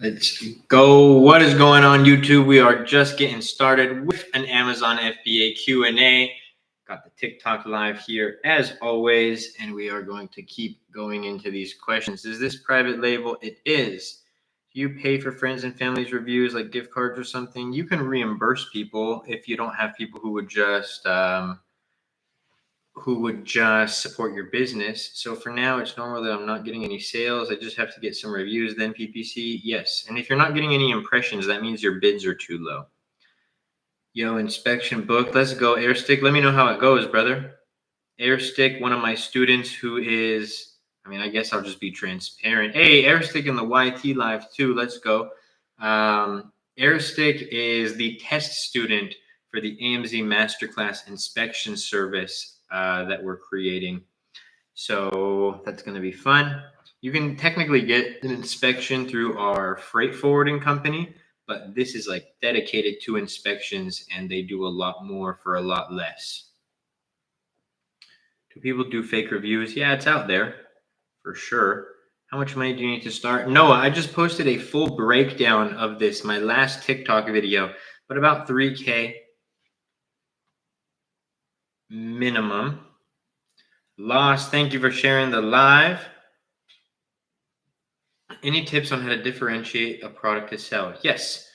Let's go. What is going on, YouTube? We are just getting started with an Amazon FBA Q&A. Got the TikTok live here as always, and we are going to keep going into these questions. Is this private label? It is. Do you pay for friends and family's reviews like gift cards or something? You can reimburse people if you don't have people who would just support your business. So for now, it's normal that I'm not getting any sales. I just have to get some reviews, then PPC. Yes. And if you're not getting any impressions, that means your bids are too low. Yo, inspection book. Let's go, Airstick. Let me know how it goes, brother. Airstick, one of my students who is, I guess I'll just be transparent. Hey, Airstick in the YT live too. Let's go. Airstick is the test student for the AMZ Masterclass inspection service that we're creating. So that's going to be fun. You can technically get an inspection through our freight forwarding company, but this is like dedicated to inspections and they do a lot more for a lot less. Do people do fake reviews? Yeah, it's out there for sure. How much money do you need to start? Noah, I just posted a full breakdown of this, my last TikTok video, but about 3K minimum. Lost, thank you for sharing the live. Any tips on how to differentiate a product to sell? Yes.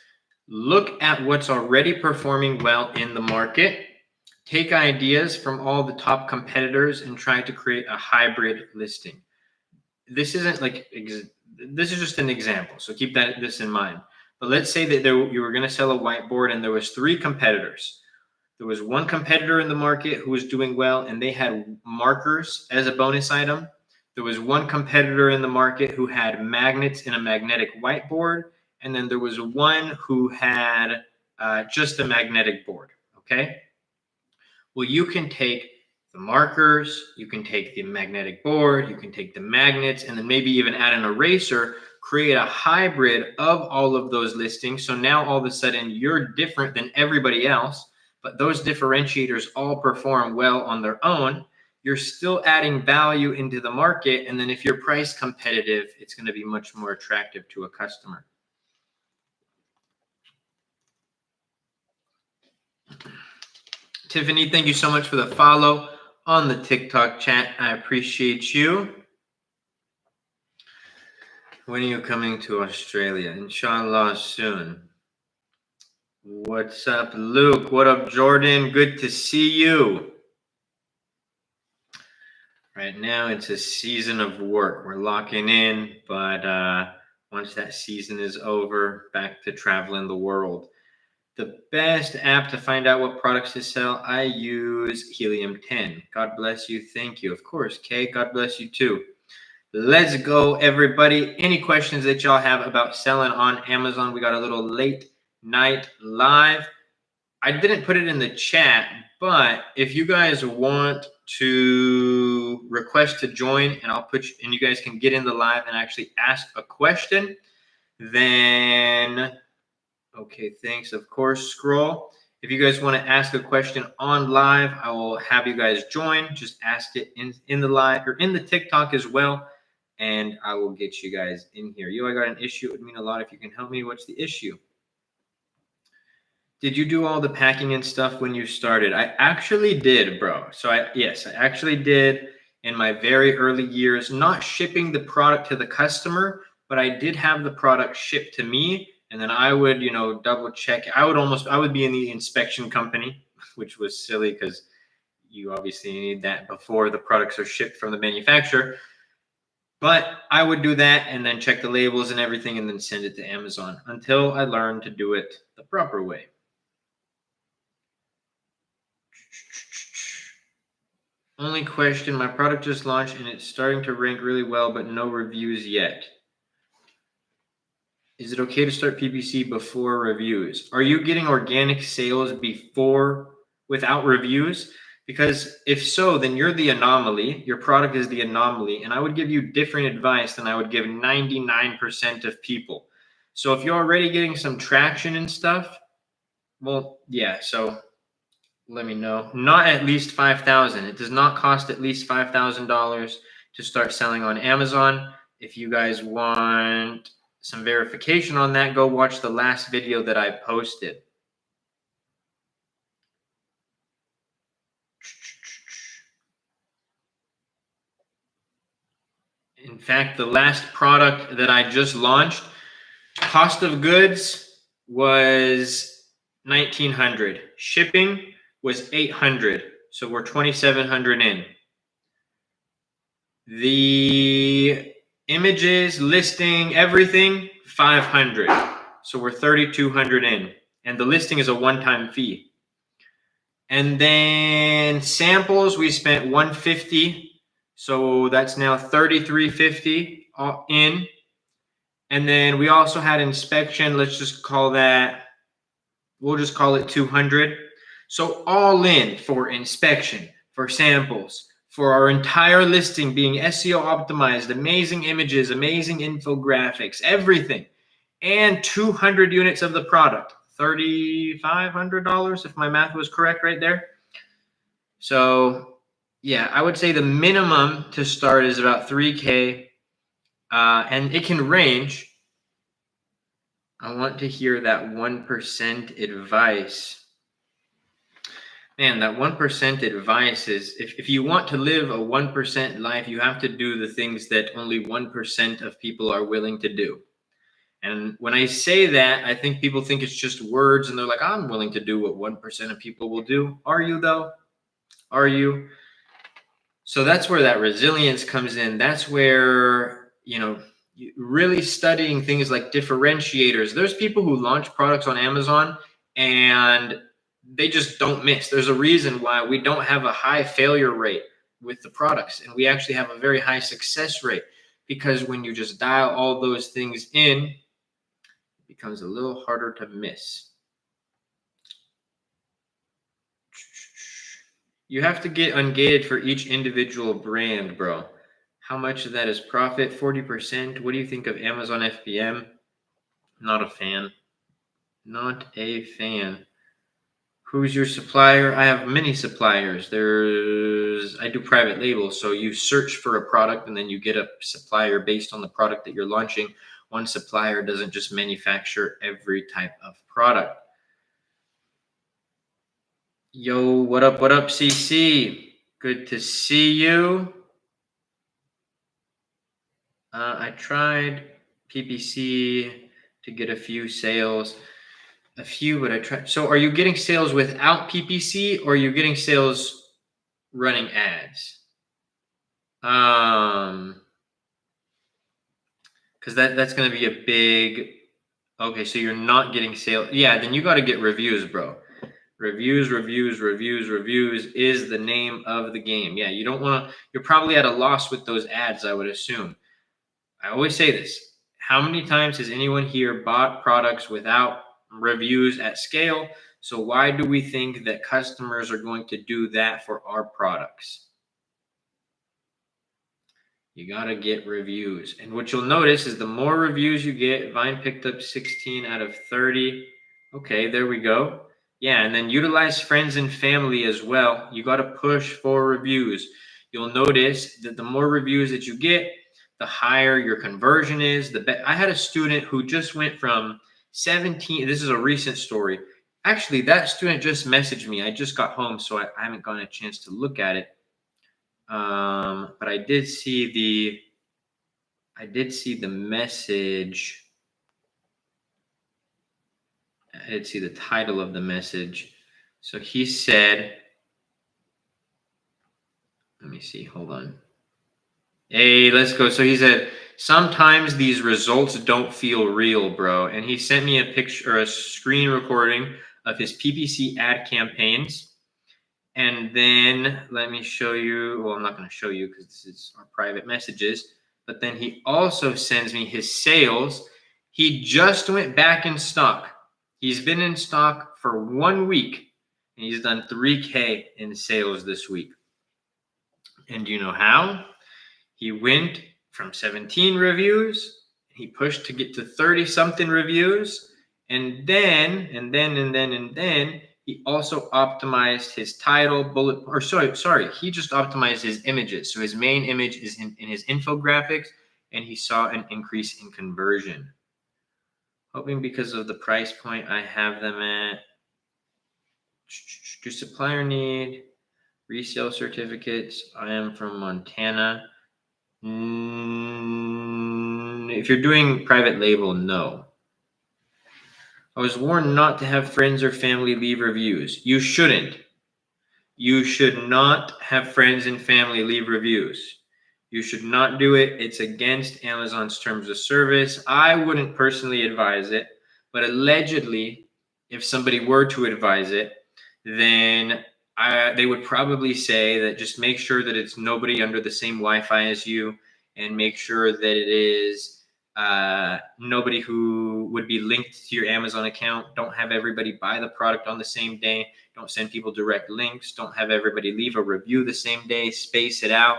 Look at what's already performing well in the market. Take ideas from all the top competitors and try to create a hybrid listing. This isn't like, this is just an example. So keep this in mind. But let's say that you were going to sell a whiteboard and there was 3 competitors. There was one competitor in the market who was doing well and they had markers as a bonus item. There was one competitor in the market who had magnets in a magnetic whiteboard. And then there was one who had just a magnetic board, okay? Well, you can take the markers, you can take the magnetic board, you can take the magnets, and then maybe even add an eraser, create a hybrid of all of those listings. So now all of a sudden you're different than everybody else, but those differentiators all perform well on their own. You're still adding value into the market. And then if you're price competitive, it's going to be much more attractive to a customer. Tiffany, thank you so much for the follow on the TikTok chat. I appreciate you. When are you coming to Australia? Inshallah soon. What's up, Luke? What up, Jordan? Good to see you. Right now, it's a season of work. We're locking in, but once that season is over, back to traveling the world. The best app to find out what products to sell, I use Helium 10. God bless you. Thank you. Of course, Kay, God bless you too. Let's go, everybody. Any questions that y'all have about selling on Amazon? We got a little late night live. I didn't put it in the chat, but if you guys want to request to join and I'll put you, and you guys can get in the live and actually ask a question, then okay, thanks. Of course, scroll. If you guys want to ask a question on live, I will have you guys join. Just ask it in the live or in the TikTok as well, and I will get you guys in here. Yo, I got an issue. It would mean a lot if you can help me. What's the issue? Did you do all the packing and stuff when you started? I actually did, bro. So yes, I actually did in my very early years, not shipping the product to the customer, but I did have the product shipped to me. And then I would, double check. I would be in the inspection company, which was silly because you obviously need that before the products are shipped from the manufacturer. But I would do that and then check the labels and everything and then send it to Amazon until I learned to do it the proper way. Only question, my product just launched and it's starting to rank really well, but no reviews yet. Is it okay to start PPC before reviews? Are you getting organic sales without reviews? Because if so, then you're the anomaly. Your product is the anomaly. And I would give you different advice than I would give 99% of people. So if you're already getting some traction and stuff, well, yeah, so let me know. Not at least $5,000. It does not cost at least $5,000 to start selling on Amazon. If you guys want some verification on that, go watch the last video that I posted. In fact, the last product that I just launched, cost of goods was $1,900. Shipping was $800. So we're $2,700 in. The images, listing, everything, $500. So we're $3,200 in. And the listing is a one-time fee. And then samples, we spent $150. So that's now $3,350 in. And then we also had inspection. Let's just call that, we'll just call it $200. So all in for inspection, for samples, for our entire listing being SEO optimized, amazing images, amazing infographics, everything, and 200 units of the product, $3,500 if my math was correct right there. So yeah, I would say the minimum to start is about 3K, and it can range. I want to hear that 1% advice. Man, that 1% advice is, if you want to live a 1% life, you have to do the things that only 1% of people are willing to do. And when I say that, I think people think it's just words and they're like, I'm willing to do what 1% of people will do. Are you though? Are you? So that's where that resilience comes in. That's where, really studying things like differentiators. There's people who launch products on Amazon and they just don't miss. There's a reason why we don't have a high failure rate with the products, and we actually have a very high success rate, because when you just dial all those things in, it becomes a little harder to miss. You have to get ungated for each individual brand, bro. How much of that is profit? 40%. What do you think of Amazon FBM? Not a fan. Not a fan. Who's your supplier? I have many suppliers. I do private labels. So you search for a product and then you get a supplier based on the product that you're launching. One supplier doesn't just manufacture every type of product. Yo, what up, CC? Good to see you. I tried PPC to get a few sales. But I tried. So are you getting sales without PPC, or are you getting sales running ads? Because that's going to be a big, okay, so you're not getting sales. Yeah, then you got to get reviews, bro. Reviews is the name of the game. Yeah, you don't want to, you're probably at a loss with those ads, I would assume. I always say this. How many times has anyone here bought products without reviews at scale? So why do we think that customers are going to do that for our products? You got to get reviews. And what you'll notice is the more reviews you get, Vine picked up 16 out of 30. Okay, there we go. Yeah, and then utilize friends and family as well. You got to push for reviews. You'll notice that the more reviews that you get, the higher your conversion is. I had a student who just went from 17. This is a recent story. Actually, that student just messaged me. I just got home, so I haven't gotten a chance to look at it. But I did see the message. I did see the title of the message. So he said, let me see, hold on. Hey, let's go. So he said, sometimes these results don't feel real, bro. And he sent me a picture, a screen recording of his PPC ad campaigns. And then let me show you. Well, I'm not going to show you because this is our private messages. But then he also sends me his sales. He just went back in stock. He's been in stock for 1 week. And he's done 3K in sales this week. And do you know how? He went from 17 reviews. He pushed to get to 30-something reviews. And then he also optimized his title, he just optimized his images. So his main image is in his infographics, and he saw an increase in conversion. Hoping because of the price point I have them at. Do supplier need resale certificates? I am from Montana. If you're doing private label, no. I was warned not to have friends or family leave reviews. You shouldn't. You should not have friends and family leave reviews. You should not do it. It's against Amazon's terms of service. I wouldn't personally advise it, but allegedly, if somebody were to advise it, then they would probably say that just make sure that it's nobody under the same Wi-Fi as you, and make sure that it is nobody who would be linked to your Amazon account. Don't have everybody buy the product on the same day. Don't send people direct links. Don't have everybody leave a review the same day. Space it out.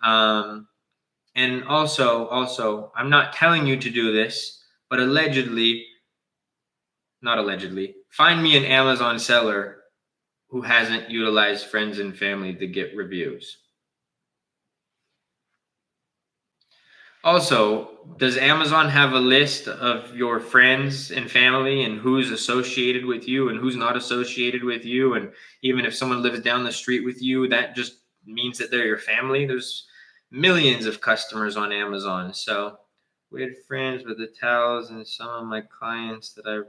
And also, I'm not telling you to do this, but not allegedly, find me an Amazon seller who hasn't utilized friends and family to get reviews. Also, does Amazon have a list of your friends and family and who's associated with you and who's not associated with you? And even if someone lives down the street with you, that just means that they're your family. There's millions of customers on Amazon. So we had friends with the towels and some of my clients that I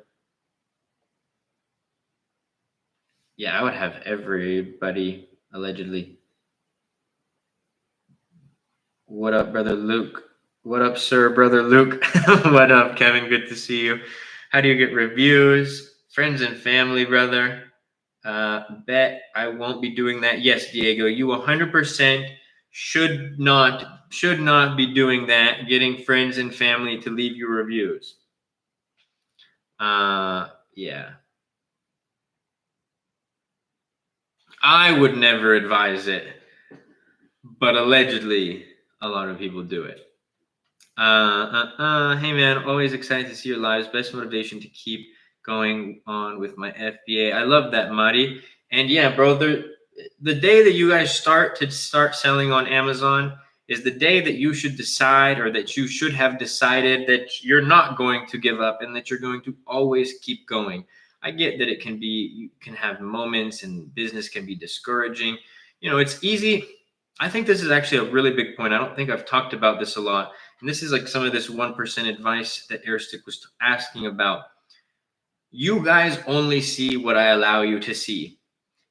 would have everybody allegedly. What up, brother Luke? What up, sir, brother Luke? What up, Kevin? Good to see you. How do you get reviews? Friends and family, brother. Bet I won't be doing that. Yes, Diego, you 100% should not be doing that. Getting friends and family to leave you reviews. Yeah. I would never advise it, but allegedly a lot of people do it. Hey man, always excited to see your lives. Best motivation to keep going on with my FBA. I love that, Mari. And yeah, bro, the day that you guys start selling on Amazon is the day that you should decide, or that you should have decided, that you're not going to give up and that you're going to always keep going. I get that you can have moments and business can be discouraging. It's easy. I think this is actually a really big point. I don't think I've talked about this a lot. And this is like some of this 1% advice that Airstick was asking about. You guys only see what I allow you to see.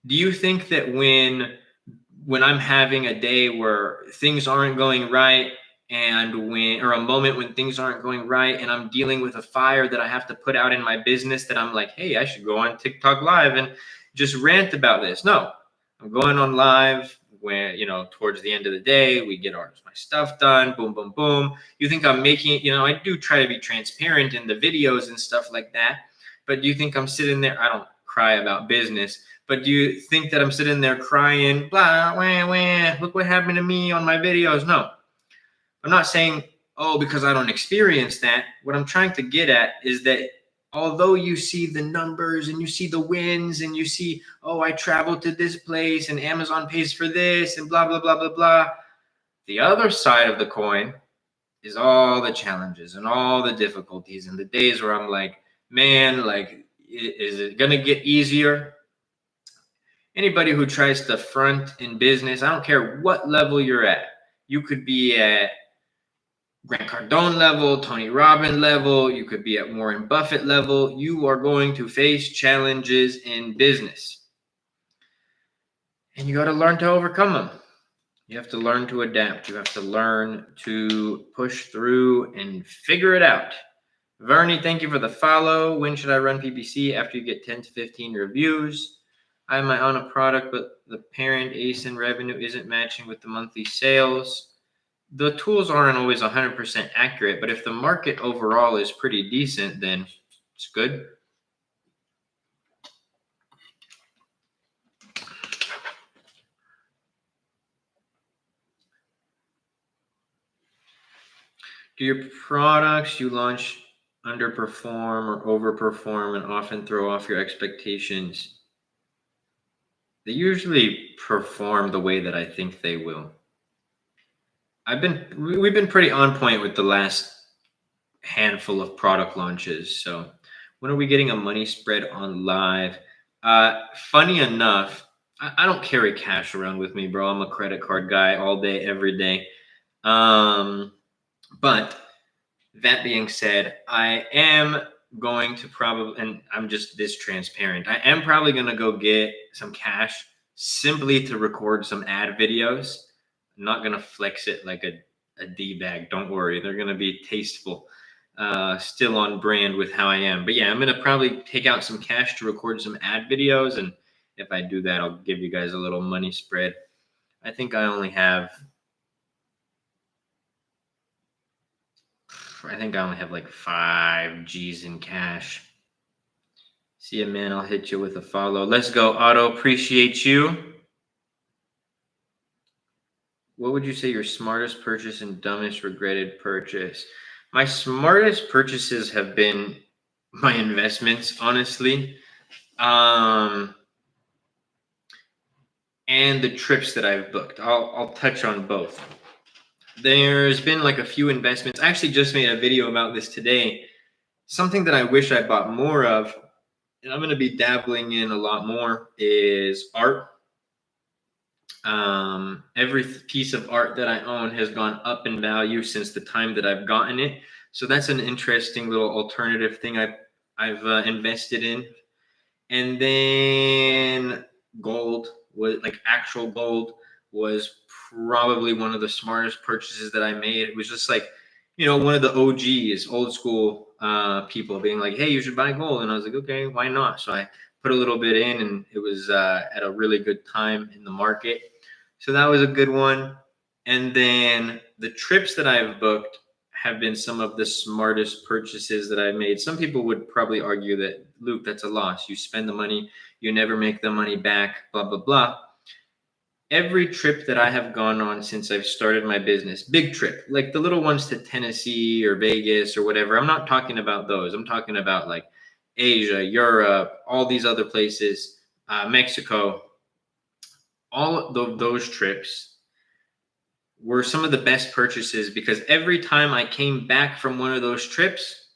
Do you think that when I'm having a day where things aren't going right, or a moment when things aren't going right, and I'm dealing with a fire that I have to put out in my business, that I'm like, hey, I should go on TikTok live and just rant about this? No, I'm going on live when, towards the end of the day, we get my stuff done, boom, boom, boom. You think I'm making it, I do try to be transparent in the videos and stuff like that. But do you think I'm sitting there? I don't cry about business. But do you think that I'm sitting there crying, blah, wah, wah, look what happened to me on my videos? No. I'm not saying, because I don't experience that. What I'm trying to get at is that although you see the numbers and you see the wins and you see, I traveled to this place and Amazon pays for this and blah, blah, blah, blah, blah. The other side of the coin is all the challenges and all the difficulties and the days where I'm like, man, like, is it going to get easier? Anybody who tries to front in business, I don't care what level you're at. You could be at Grant Cardone level, Tony Robbins level. You could be at Warren Buffett level. You are going to face challenges in business. And you got to learn to overcome them. You have to learn to adapt. You have to learn to push through and figure it out. Vernie, thank you for the follow. When should I run PPC? After you get 10 to 15 reviews. I have my own product, but the parent ASIN revenue isn't matching with the monthly sales. The tools aren't always 100% accurate, but if the market overall is pretty decent, then it's good. Do your products you launch underperform or overperform and often throw off your expectations? They usually perform the way that I think they will. We've been pretty on point with the last handful of product launches. So when are we getting a money spread on live? Funny enough, I don't carry cash around with me, bro. I'm a credit card guy all day, every day. But that being said, I am going to probably, and I'm just this transparent, I am probably going to go get some cash simply to record some ad videos. I'm not going to flex it like a D-bag. Don't worry. They're going to be tasteful, still on brand with how I am. But yeah, I'm going to probably take out some cash to record some ad videos. And if I do that, I'll give you guys a little money spread. I think I only have like 5 G's in cash. See ya, man. I'll hit you with a follow. Let's go, Otto. Appreciate you. What would you say your smartest purchase and dumbest regretted purchase? My smartest purchases have been my investments, honestly. And the trips that I've booked. I'll touch on both. There's been like a few investments. I actually just made a video about this today. Something that I wish I bought more of, and I'm going to be dabbling in a lot more, is art. Every piece of art that I own has gone up in value since the time that I've gotten it. So that's an interesting little alternative thing I've invested in. And then gold, was like actual gold, was probably one of the smartest purchases that I made. It was just like, one of the OGs, old school people being like, hey, you should buy gold. And I was like, okay, why not? So I put a little bit in, and it was at a really good time in the market. So that was a good one. And then the trips that I've booked have been some of the smartest purchases that I've made. Some people would probably argue that, Luke, that's a loss. You spend the money, you never make the money back, blah, blah, blah. Every trip that I have gone on since I've started my business, big trip, like the little ones to Tennessee or Vegas or whatever, I'm not talking about those. I'm talking about like Asia, Europe, all these other places, Mexico. All of those trips were some of the best purchases, because every time I came back from one of those trips,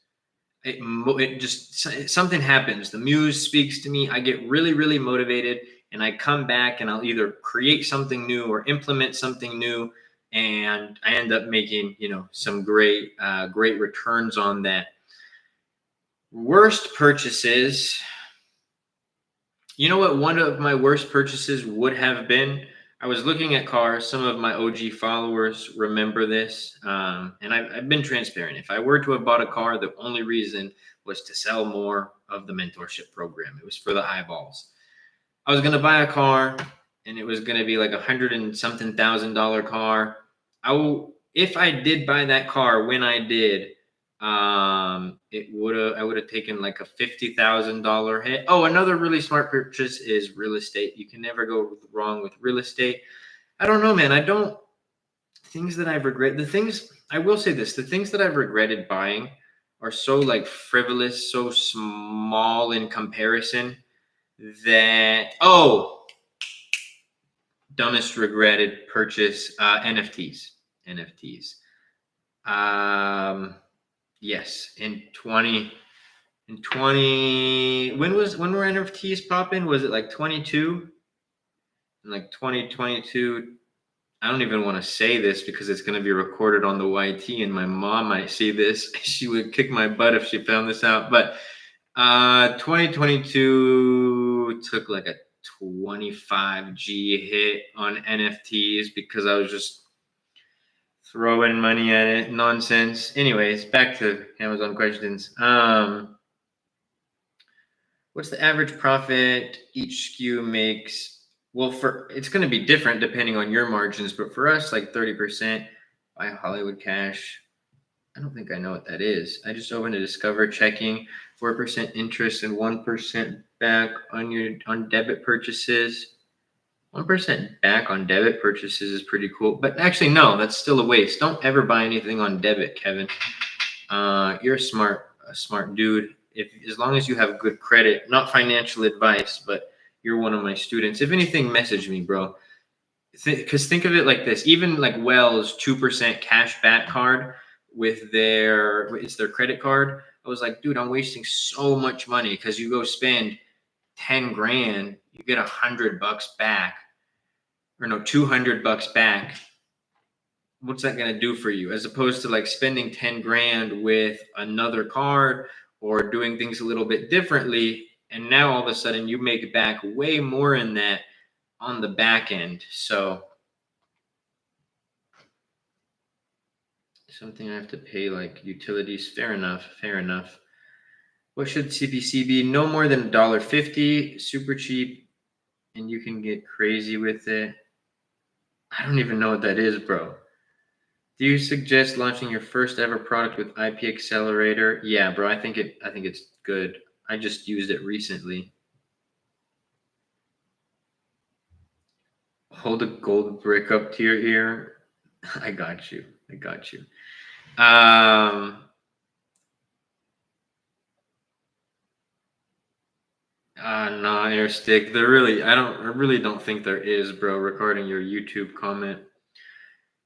it just, something happens. The muse speaks to me. I get really, really motivated, and I come back and I'll either create something new or implement something new. And I end up making, some great returns on that. Worst purchases. You know what one of my worst purchases would have been? I was looking at cars. Some of my OG followers remember this. And I've been transparent. If I were to have bought a car, the only reason was to sell more of the mentorship program. It was for the eyeballs. I was going to buy a car, and it was going to be like $100,000 and something car. If I did buy that car when I did, I would have taken like a $50,000 hit. Oh, another really smart purchase is real estate. You can never go wrong with real estate. I don't know, man. Things that I've regretted, I will say this, the things that I've regretted buying are so like frivolous, so small in comparison that, dumbest regretted purchase, NFTs. Yes, in 20, when were NFTs popping? Was it like 22? In like 2022, I don't even want to say this because it's going to be recorded on the YT, and my mom might see this. She would kick my butt if she found this out. But 2022 took like a 25G hit on NFTs because I was just throwing money at it. Nonsense. Anyways, back to Amazon questions. What's the average profit each SKU makes? Well, it's going to be different depending on your margins, but for us, like 30% by Hollywood Cash. I don't think I know what that is. I just opened a Discover checking, 4% interest and 1% back on debit purchases. 1% back on debit purchases is pretty cool. But actually, no, that's still a waste. Don't ever buy anything on debit, Kevin. You're a smart dude. As long as you have good credit, not financial advice, but you're one of my students. If anything, message me, bro. Because think of it like this. Even like Wells' 2% cash back card, with it's their credit card. I was like, dude, I'm wasting so much money because you go spend 10 grand, you get $100 back, or no, $200 back. What's that going to do for you? As opposed to like spending 10 grand with another card or doing things a little bit differently. And now all of a sudden you make back way more in that on the back end. So something I have to pay like utilities. Fair enough. Fair enough. What should CPC be? No more than $1.50. Super cheap. And you can get crazy with it. I don't even know what that is, bro. Do you suggest launching your first ever product with IP Accelerator? Yeah, bro. I think it's good. I just used it recently. Hold a gold brick up to your ear. I got you. Nah, Airstick. I really don't think there is, bro, regarding your YouTube comment.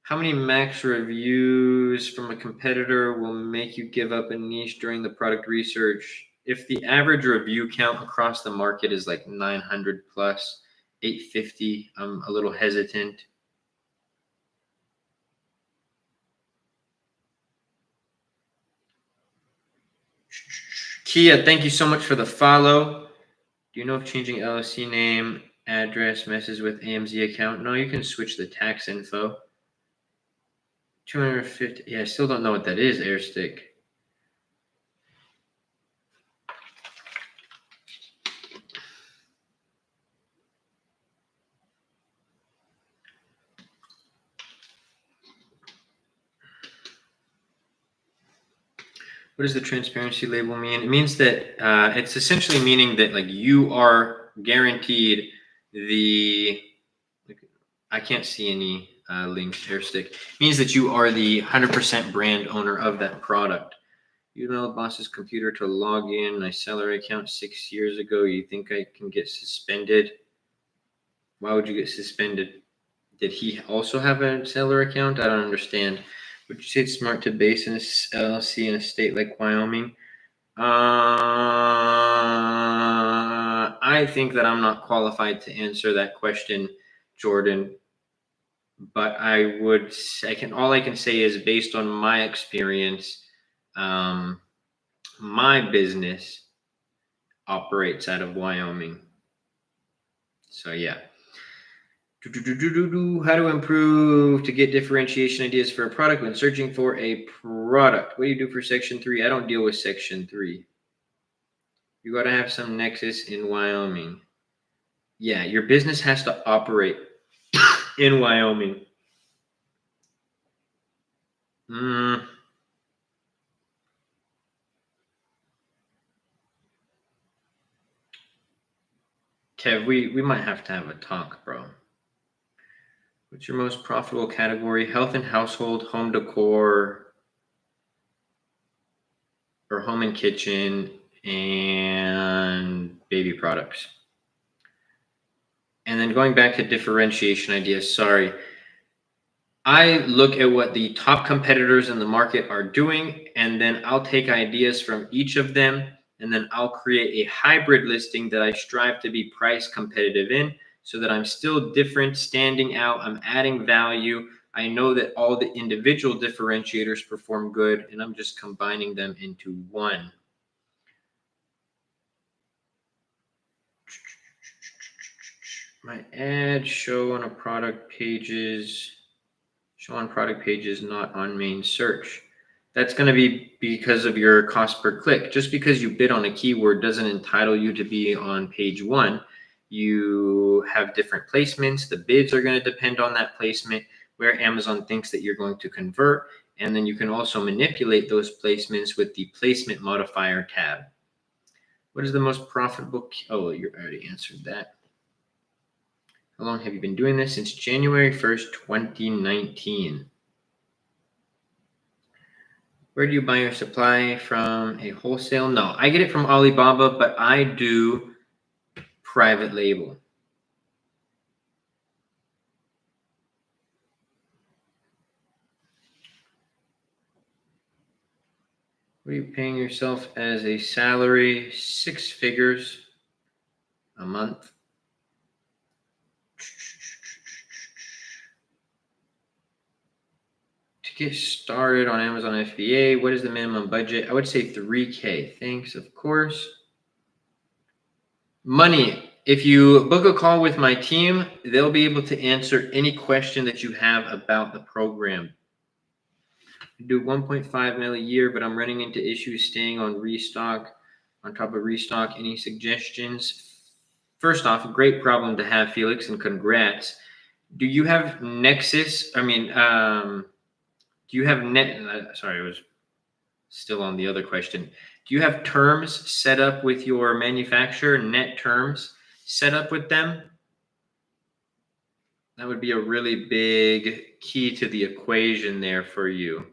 How many max reviews from a competitor will make you give up a niche during the product research? If the average review count across the market is like 900 plus, 850, I'm a little hesitant. Kia, thank you so much for the follow. Do you know if changing LLC name, address messes with AMZ account? No, you can switch the tax info. 250. Yeah, I still don't know what that is, Airstick. What does the transparency label mean? It means that it's essentially meaning that like you are guaranteed the. I can't see any links. Airstick it means that you are the 100% brand owner of that product. You know the boss's computer to log in my seller account 6 years ago. You think I can get suspended? Why would you get suspended? Did he also have a seller account? I don't understand. Would you say it's smart to base an LLC in a state like Wyoming? I think that I'm not qualified to answer that question, Jordan. But all I can say is based on my experience, my business operates out of Wyoming. So yeah. How to improve to get differentiation ideas for a product when searching for a product. What do you do for Section 3? I don't deal with Section 3. You got to have some nexus in Wyoming. Yeah, your business has to operate in Wyoming. Kev, we might have to have a talk, bro. What's your most profitable category? Health and household, home decor, or home and kitchen, and baby products. And then going back to differentiation ideas, sorry. I look at what the top competitors in the market are doing, and then I'll take ideas from each of them, and then I'll create a hybrid listing that I strive to be price competitive in so that I'm still different, standing out, I'm adding value. I know that all the individual differentiators perform good, and I'm just combining them into one. My ads show on product pages, not on main search. That's going to be because of your cost per click. Just because you bid on a keyword doesn't entitle you to be on page 1. You have different placements. The bids are going to depend on that placement, where Amazon thinks that you're going to convert. And then you can also manipulate those placements with the placement modifier tab. What is the most profitable? Oh, you already answered that. How long have you been doing this? Since January 1st, 2019. Where do you buy your supply from? A wholesale? No, I get it from Alibaba, but I do private label. What are you paying yourself as a salary? 6 figures a month. To get started on Amazon FBA, what is the minimum budget? I would say $3K. Thanks, of course. Money. If you book a call with my team, they'll be able to answer any question that you have about the program. I do 1.5 mil a year, but I'm running into issues staying on restock, on top of restock. Any suggestions? First off, a great problem to have, Felix, and congrats. Do you have Nexus? Do you have sorry, I was still on the other question. Do you have terms set up with your manufacturer, net terms set up with them? That would be a really big key to the equation there for you.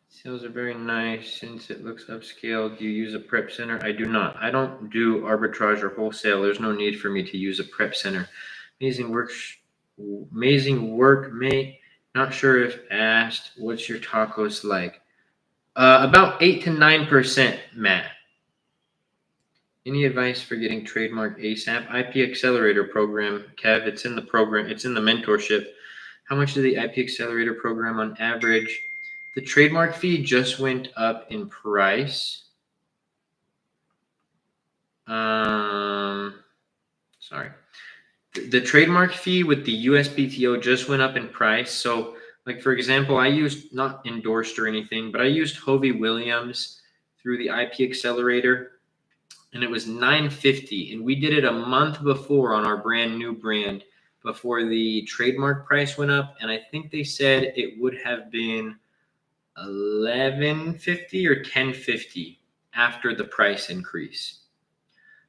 Sales are very nice since it looks upscale. Do you use a prep center? I do not. I don't do arbitrage or wholesale. There's no need for me to use a prep center. Amazing work, mate. Not sure if asked. What's your tacos like? About 8 to 9%, Matt. Any advice for getting trademark ASAP? IP Accelerator program, Kev. It's in the program. It's in the mentorship. How much does the IP Accelerator program on average? The trademark fee just went up in price. Sorry. The trademark fee with the USPTO just went up in price. So, like, for example, I used, not endorsed or anything, but I used Hovey Williams through the IP Accelerator, and it was $950. And we did it a month before on our brand new brand before the trademark price went up. And I think they said it would have been $1150 or $1050 after the price increase.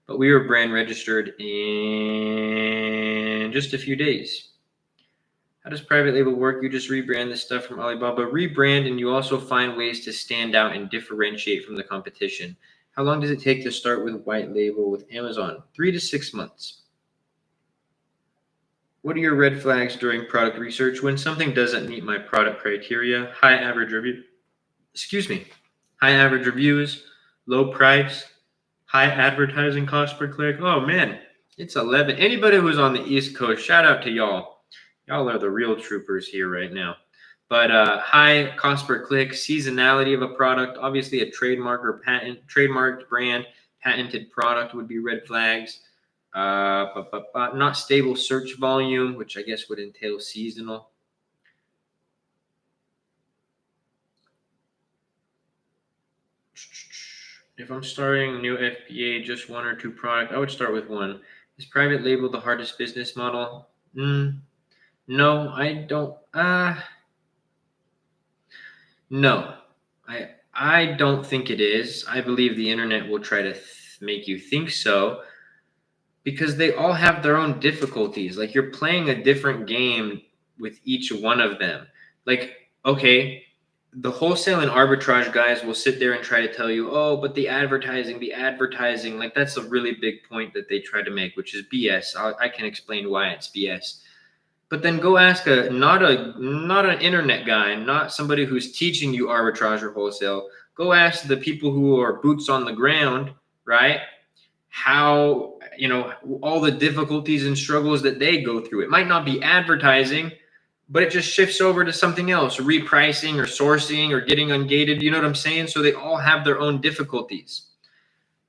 But we were brand registered in just a few days. How does private label work? You just rebrand the stuff from Alibaba. Rebrand, and you also find ways to stand out and differentiate from the competition. How long does it take to start with white label with Amazon? 3 to 6 months. What are your red flags during product research? When something doesn't meet my product criteria, high average reviews, low price, high advertising cost per click. Oh man, it's 11. Anybody who's on the East Coast, shout out to y'all. Y'all are the real troopers here right now. But high cost per click, seasonality of a product, obviously a trademark or trademarked brand, patented product would be red flags. Not stable search volume, which I guess would entail seasonal. If I'm starting new FBA, just 1 or 2 product, I would start with 1. Is private label the hardest business model? No, I don't. No, I don't think it is. I believe the internet will try to make you think so, because they all have their own difficulties. Like, you're playing a different game with each one of them. Like, okay, the wholesale and arbitrage guys will sit there and try to tell you, oh, but the advertising, like, that's a really big point that they try to make, which is BS. I can explain why it's BS. But then go ask not an internet guy, not somebody who's teaching you arbitrage or wholesale. Go ask the people who are boots on the ground, right? How, all the difficulties and struggles that they go through. It might not be advertising, but it just shifts over to something else, repricing or sourcing or getting ungated. You know what I'm saying? So they all have their own difficulties.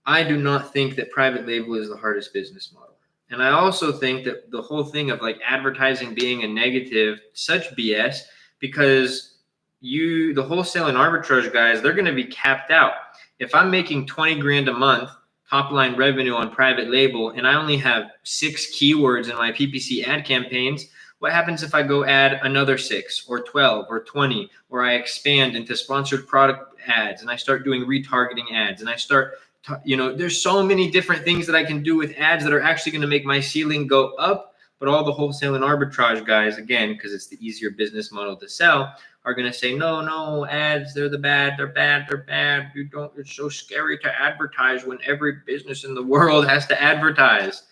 I do not think that private label is the hardest business model. And I also think that the whole thing of like advertising being a negative, such BS, because the wholesale and arbitrage guys, they're going to be capped out. If I'm making 20 grand a month top line revenue on private label, and I only have 6 keywords in my PPC ad campaigns, what happens if I go add another 6 or 12 or 20, or I expand into sponsored product ads and I start doing retargeting ads and I start, there's so many different things that I can do with ads that are actually going to make my ceiling go up. But all the wholesale and arbitrage guys, again, because it's the easier business model to sell, are going to say, no, ads, they're bad. It's so scary to advertise when every business in the world has to advertise.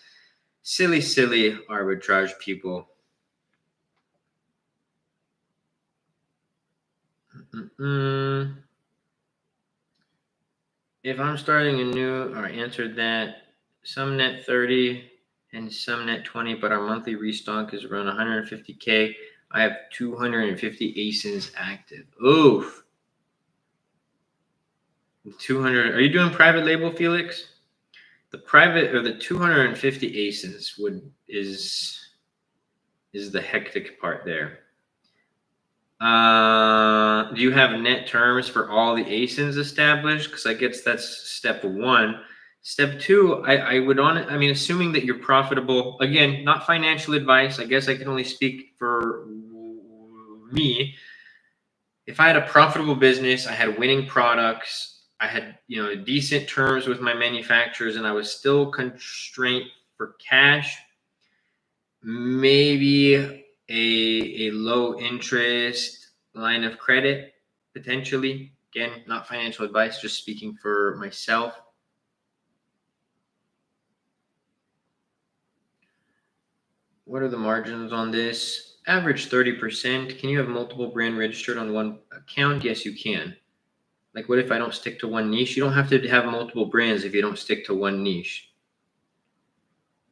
Silly arbitrage people. If I'm starting a new, or answered that, some net 30 and some net 20, but our monthly restock is around 150K. I have 250 ASINs active. Oof. 200. Are you doing private label, Felix? The private or the 250 ASINs is the hectic part there. Do you have net terms for all the ASINs established? Because I guess that's step one. Step two, I would assuming that you're profitable, again, not financial advice. I guess I can only speak for me. If I had a profitable business, I had winning products, I had, decent terms with my manufacturers, and I was still constrained for cash, maybe a low interest line of credit, potentially. Again, not financial advice, just speaking for myself. What are the margins on this? Average 30%. Can you have multiple brand registered on one account? Yes, you can. Like, what if I don't stick to one niche? You don't have to have multiple brands if you don't stick to one niche.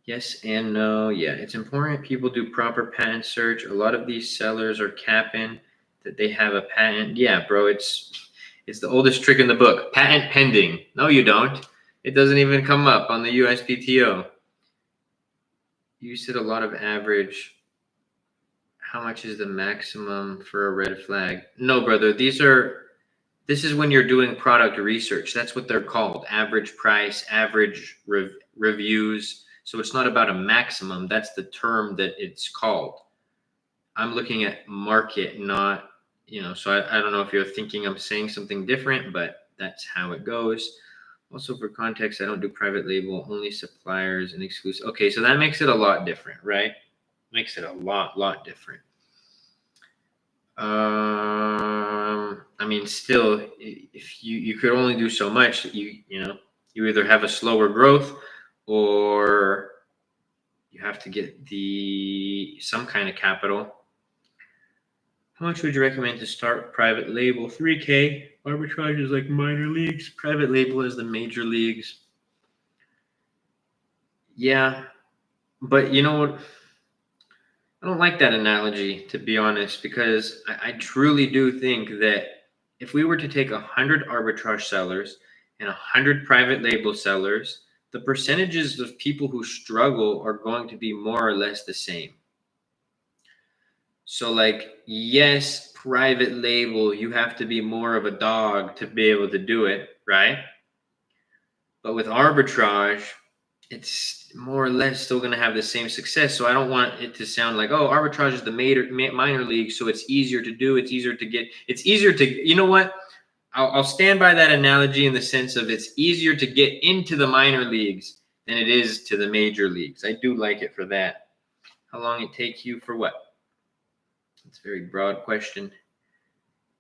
Yes and no. Yeah, it's important people do proper patent search. A lot of these sellers are capping that they have a patent. Yeah, bro, it's the oldest trick in the book. Patent pending. No, you don't. It doesn't even come up on the USPTO. You said a lot of average. How much is the maximum for a red flag? No, brother. This is when you're doing product research. That's what they're called. Average price, average reviews. So it's not about a maximum. That's the term that it's called. I'm looking at market, not, so I don't know if you're thinking I'm saying something different, but that's how it goes. Also, for context, I don't do private label, only suppliers and exclusive. Okay, so that makes it a lot different, right? Makes it a lot different. Still, if you could only do so much, you either have a slower growth or you have to get some kind of capital. How much would you recommend to start private label? 3K. Arbitrage is like minor leagues. Private label is the major leagues. Yeah, but you know what? I don't like that analogy, to be honest, because I truly do think that if we were to take 100 arbitrage sellers and 100 private label sellers, the percentages of people who struggle are going to be more or less the same. So, yes, private label, you have to be more of a dog to be able to do it, right? But with arbitrage, it's more or less still going to have the same success. So I don't want it to sound like, oh, arbitrage is the minor league, so it's easier to do. It's easier to, you know what? I'll stand by that analogy in the sense of it's easier to get into the minor leagues than it is to the major leagues. I do like it for that. How long it take you for what? It's a very broad question.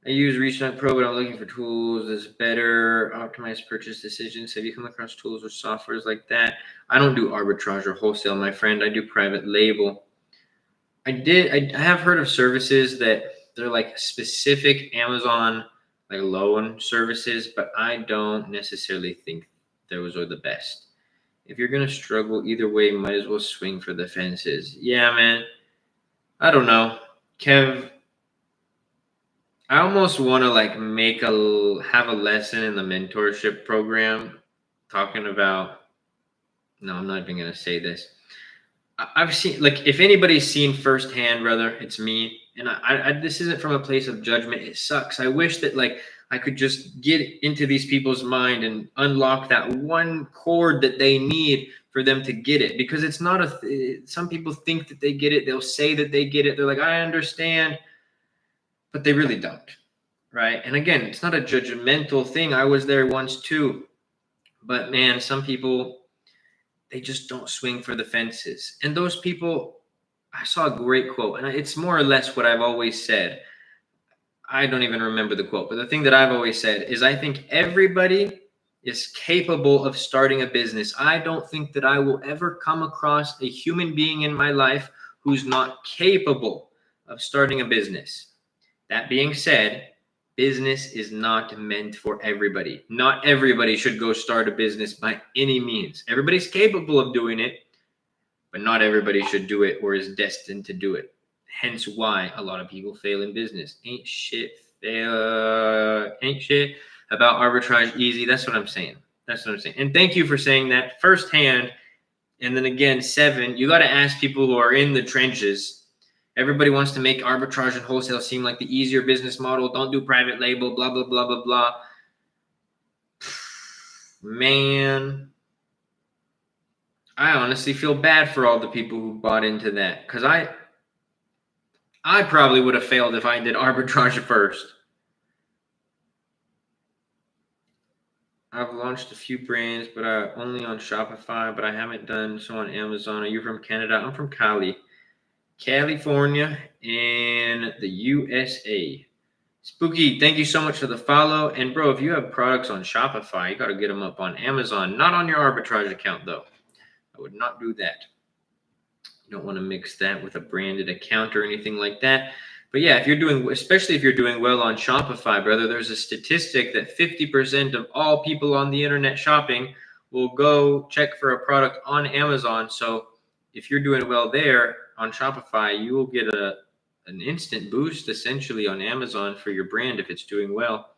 I use Restock Pro, but I'm looking for tools that's better optimize purchase decisions. Have you come across tools or softwares like that? I don't do arbitrage or wholesale, my friend. I do private label. I have heard of services that they're like specific Amazon like loan services, but I don't necessarily think those are the best. If you're gonna struggle either way, might as well swing for the fences. Yeah, man. I don't know, Kev. I almost want to have a lesson in the mentorship program talking about. No, I'm not even gonna say this. I've seen, if anybody's seen firsthand, brother, it's me. And I this isn't from a place of judgment. It sucks. I wish that I could just get into these people's mind and unlock that one chord that they need for them to get it. Because it's not some people think that they get it. They'll say that they get it. They're like, I understand, but they really don't. Right. And again, it's not a judgmental thing. I was there once too. But man, some people, they just don't swing for the fences. And those people, I saw a great quote, and it's more or less what I've always said. I don't even remember the quote, but the thing that I've always said is I think everybody is capable of starting a business. I don't think that I will ever come across a human being in my life who's not capable of starting a business. That being said, Business is not meant for everybody. Not everybody should go start a business by any means. Everybody's capable of doing it, but not everybody should do it or is destined to do it. Hence why a lot of people fail in business. Ain't shit about arbitrage easy. That's what I'm saying. And thank you for saying that firsthand. And then again, 7, you got to ask people who are in the trenches. Everybody wants to make arbitrage and wholesale seem like the easier business model. Don't do private label, blah, blah, blah, blah, blah. Man, I honestly feel bad for all the people who bought into that, because I probably would have failed if I did arbitrage at first. I've launched a few brands, but only on Shopify, but I haven't done so on Amazon. Are you from Canada? I'm from California in the USA. Spooky, thank you so much for the follow. And bro, if you have products on Shopify, you got to get them up on Amazon, not on your arbitrage account though. I would not do that. You don't want to mix that with a branded account or anything like that. But yeah, especially if you're doing well on Shopify, brother, there's a statistic that 50% of all people on the internet shopping will go check for a product on Amazon. So if you're doing well there on Shopify, you will get an instant boost essentially on Amazon for your brand if it's doing well.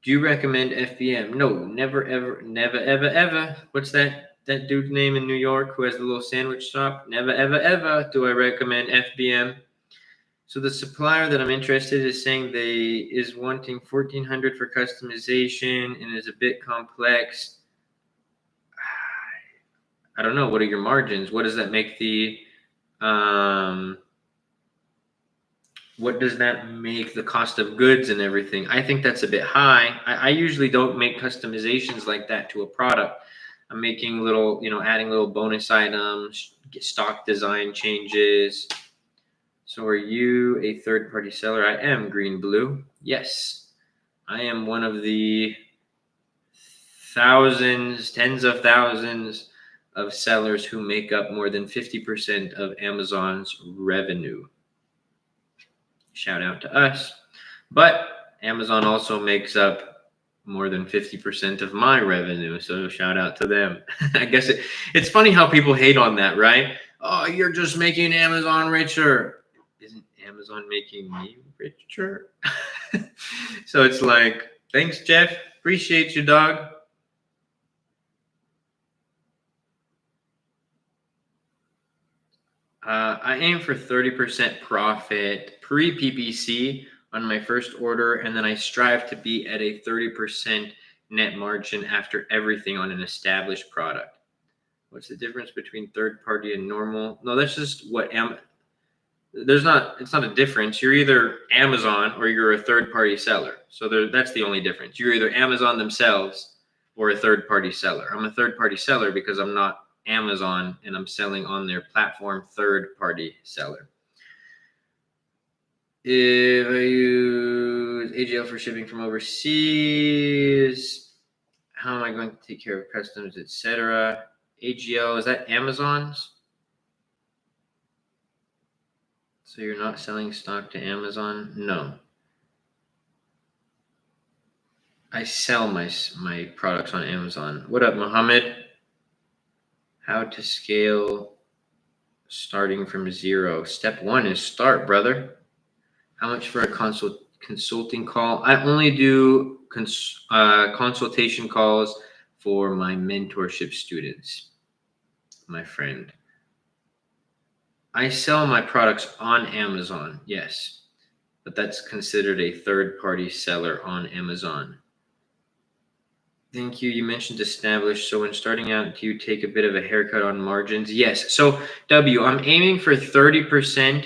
Do you recommend FBM? No, never, ever, never, ever, ever. What's that dude's name in New York who has the little sandwich shop? Never, ever, ever do I recommend FBM. So the supplier that I'm interested in is saying is wanting $1,400 for customization and is a bit complex. I don't know. What are your margins? What does that make what does that make the cost of goods and everything? I think that's a bit high. I usually don't make customizations like that to a product. I'm making adding little bonus items, stock design changes. So are you a third-party seller? I am, Green Blue. Yes. I am one of the tens of thousands of sellers who make up more than 50% of Amazon's revenue. Shout out to us. But Amazon also makes up more than 50% of my revenue. So shout out to them. I guess it's funny how people hate on that, right? Oh, you're just making Amazon richer. Isn't Amazon making me richer? So it's like, thanks, Jeff. Appreciate you, dog. I aim for 30% profit pre-PPC on my first order, and then I strive to be at a 30% net margin after everything on an established product. What's the difference between third party and normal? No, that's just it's not a difference. You're either Amazon or you're a third party seller. So that's the only difference. You're either Amazon themselves or a third party seller. I'm a third party seller because I'm not Amazon and I'm selling on their platform, third party seller. If I use AGL for shipping from overseas, how am I going to take care of customs, etc.? AGL, is that Amazon's? So you're not selling stock to Amazon? No. I sell my products on Amazon. What up, Mohammed? How to scale starting from 0. Step 1 is start, brother. How much for a consulting call? I only do consultation calls for my mentorship students, my friend. I sell my products on Amazon, yes, but that's considered a third-party seller on Amazon. Thank you. You mentioned established. So when starting out, do you take a bit of a haircut on margins? Yes. So W, I'm aiming for 30%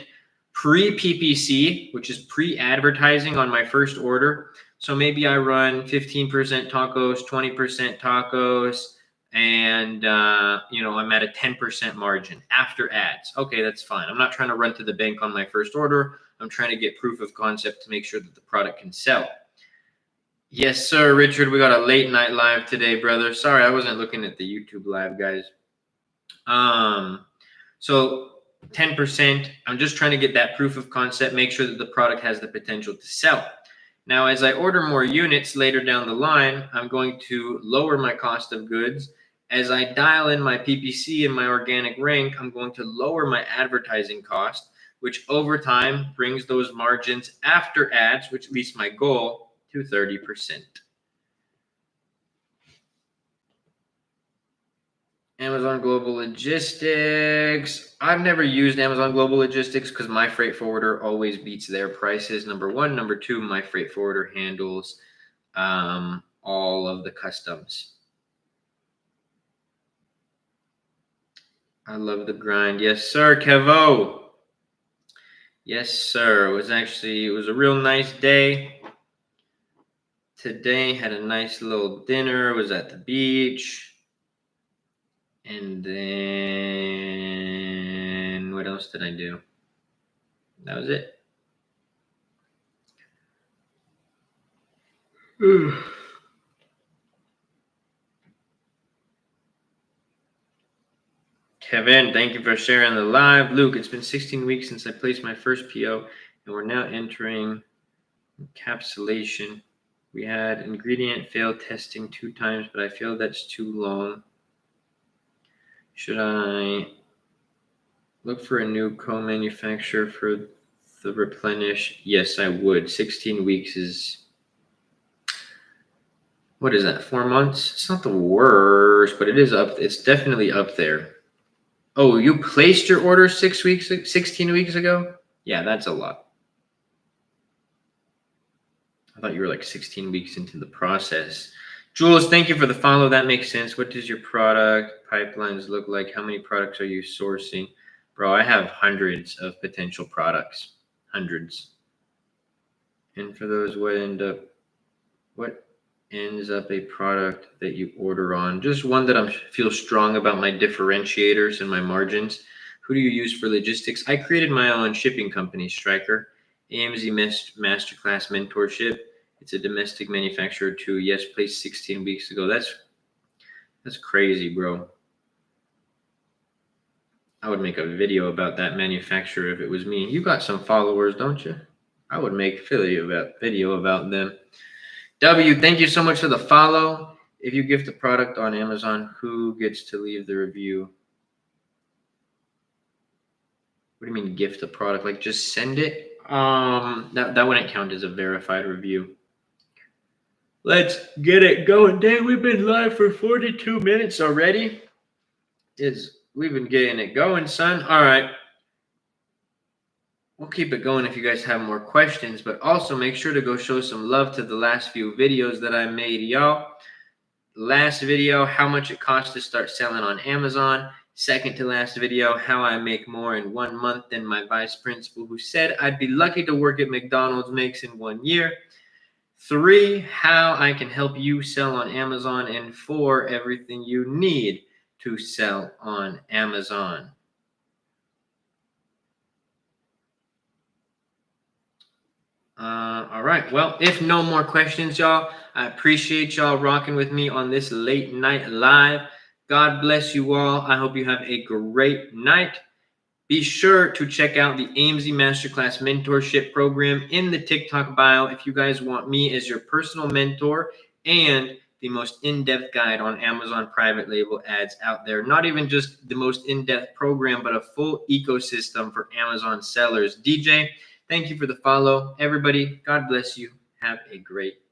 pre-PPC, which is pre-advertising on my first order. So maybe I run 15% tacos, 20% tacos, and I'm at a 10% margin after ads. Okay, that's fine. I'm not trying to run to the bank on my first order. I'm trying to get proof of concept to make sure that the product can sell. Yes, sir, Richard. We got a late night live today, brother. Sorry, I wasn't looking at the YouTube live, guys. So 10%, I'm just trying to get that proof of concept, make sure that the product has the potential to sell. Now, as I order more units later down the line, I'm going to lower my cost of goods. As I dial in my PPC and my organic rank, I'm going to lower my advertising cost, which over time brings those margins after ads, which leads my goal, to 30%. Amazon Global Logistics. I've never used Amazon Global Logistics because my freight forwarder always beats their prices. Number one. Number two, my freight forwarder handles all of the customs. I love the grind. Yes, sir, Kevo. Yes, sir. It was a real nice day. Today had a nice little dinner. Was at the beach. And then what else did I do? That was it. Kevin, thank you for sharing the live. Luke, it's been 16 weeks since I placed my first PO, and we're now entering encapsulation. We had ingredient failed testing 2 times, but I feel that's too long. Should I look for a new co-manufacturer for the replenish? Yes, I would. 16 weeks is, what is that, 4 months? It's not the worst, but it is up. It's definitely up there. Oh, you placed your order 16 weeks ago? Yeah, that's a lot. I thought you were like 16 weeks into the process. Jules, thank you for the follow. That makes sense. What does your product pipelines look like? How many products are you sourcing? Bro, I have hundreds of potential products. Hundreds. And for those, what ends up a product that you order on? Just one that I feel strong about my differentiators and my margins. Who do you use for logistics? I created my own shipping company, Striker. AMZ Masterclass Mentorship. It's a domestic manufacturer too. Yes, placed 16 weeks ago. That's crazy, bro. I would make a video about that manufacturer if it was me. You got some followers, don't you? I would make a video about them. W, thank you so much for the follow. If you gift a product on Amazon, who gets to leave the review? What do you mean gift a product? Like just send it? That wouldn't count as a verified review. Let's get it going. Dang, we've been live for 42 minutes already. We've been getting it going, son. All right. We'll keep it going if you guys have more questions, but also make sure to go show some love to the last few videos that I made, y'all. Last video, how much it costs to start selling on Amazon. Second to last video, how I make more in 1 month than my vice principal who said I'd be lucky to work at McDonald's makes in 1 year. 3, how I can help you sell on Amazon. And 4, everything you need to sell on Amazon. All right. Well, if no more questions, y'all, I appreciate y'all rocking with me on this late night live. God bless you all. I hope you have a great night. Be sure to check out the AMZ Masterclass Mentorship Program in the TikTok bio if you guys want me as your personal mentor and the most in-depth guide on Amazon private label ads out there. Not even just the most in-depth program, but a full ecosystem for Amazon sellers. DJ, thank you for the follow. Everybody, God bless you. Have a great